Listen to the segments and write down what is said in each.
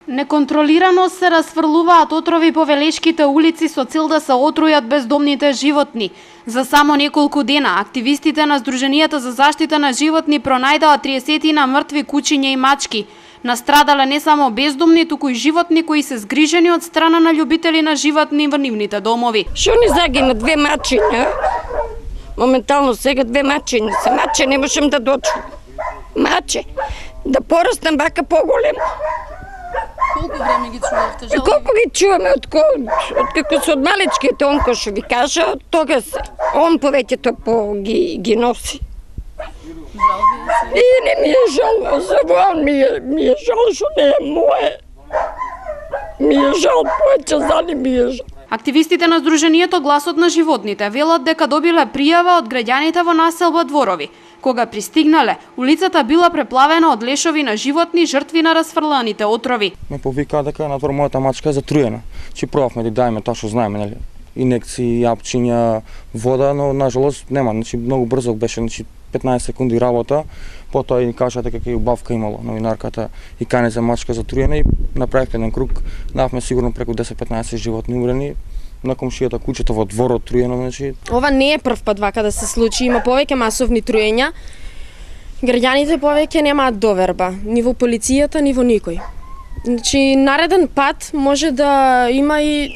Неконтролирано се расфрлуваат отрови по велешките улици со цел да се отрујат бездомните животни. За само неколку дена, активистите на Сдруженијата за заштита на животни пронајдоа 30 мртви кучиња и мачки. Настрадале не само бездомни, туку и животни кои се згрижени од страна на љубители на животни во нивните домови. Што ни загина 2 мачиња? Моментално сега 2 мачиња. Се маче не можем да дочувам. Маче. Да порастам бака поголем. Колку време ги чувавте? Колку ги чуваме од како се од малечките он кој што ви кажа, од тога се. Он повеќето ги носи. И не ми е жал, за он ми е жал што не е мое. Ми е жал, повеќе за не ми е жал. Активистите на Сдруженијето Гласот на животните велат дека добиле пријава од граѓаните во населба Дворови. Кога пристигнале, улицата била преплавена од лешови на животни жртви на расфрланите отрови. Ме повикаа дека надвор мојата мачка е затруена. Чи пробавме да дајме тоа што знаеме, нели? Инекции, јапчиња, вода, но нажалост нема. Значи многу брзо беше, 15 секунди работа. Потоа и ни кажа дека ќе убавка имало новинарката и кане за мачка затруена и направивме еден круг. Давме сигурно преку 10-15 животни умрени. На комшијата куќето во дворот труено, значи. Ова не е прв пат вака да се случи, има повеќе масовни труења. Граѓаните повеќе немаат доверба, ни во полицијата, ни во никој. Значи, нареден пат може да има и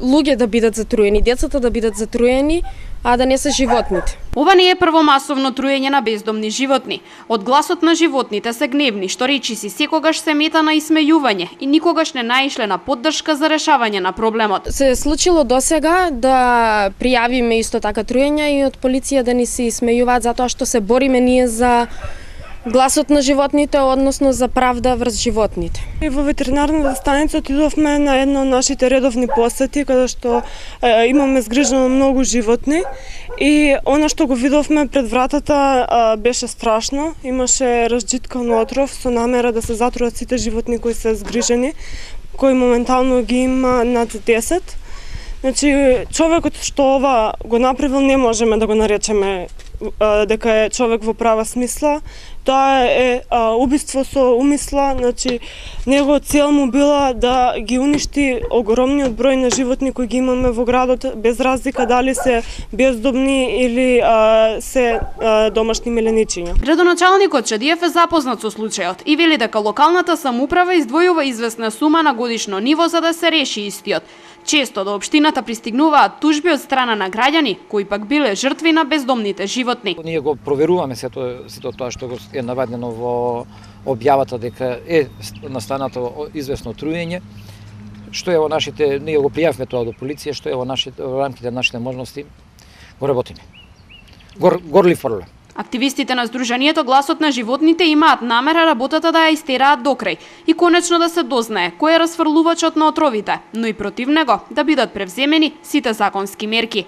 луѓе да бидат затруени, децата да бидат затруени, а да не се животните. Ова не е прво масовно труење на бездомни животни. Од Гласот на животните се гневни, што речиси секогаш се мета на исмејување и никогаш не наишле на поддршка за решавање на проблемот. Се случило досега да пријавиме исто така труења и од полиција да ни се исмејуваат затоа што се бориме ние за Гласот на животните, односно за правда врз животните. И во ветеринарната станица отидовме на едно од нашите редовни посети, каде што имаме згрижено многу животни и она што го видовме пред вратата беше страшно. Имаше разџиткан отров со намера да се затруат сите животни кои се згрижени, кои моментално ги има над 10. Значи, човекот што ова го направил не можеме да го наречеме дека е човек во права смисла. Тоа е убиство со умисла, значи него цел му била да ги уништи огромниот број на животни кои ги имаме во градот, без разлика дали се бездомни или се домашни меленичиња. Градоначалникот Чадиев е запознат со случајот и вели дека локалната самоуправа издвојува известна сума на годишно ниво за да се реши истиот. Често до општината пристигнуваат тужби од страна на граѓани кои пак биле жртви на бездомните животни. Ние го проверуваме сето тоа што е наведено во објавата дека е настанато известно труење, што е во нашите, ние го пријавме тоа до полиција, што е во рамките на нашите можности, го работиме. Горлив проблем. Активистите на Сдруженијето Гласот на животните имаат намера работата да ја истераат до крај и конечно да се дознае кој е расфрлувачот на отровите, но и против него да бидат превземени сите законски мерки.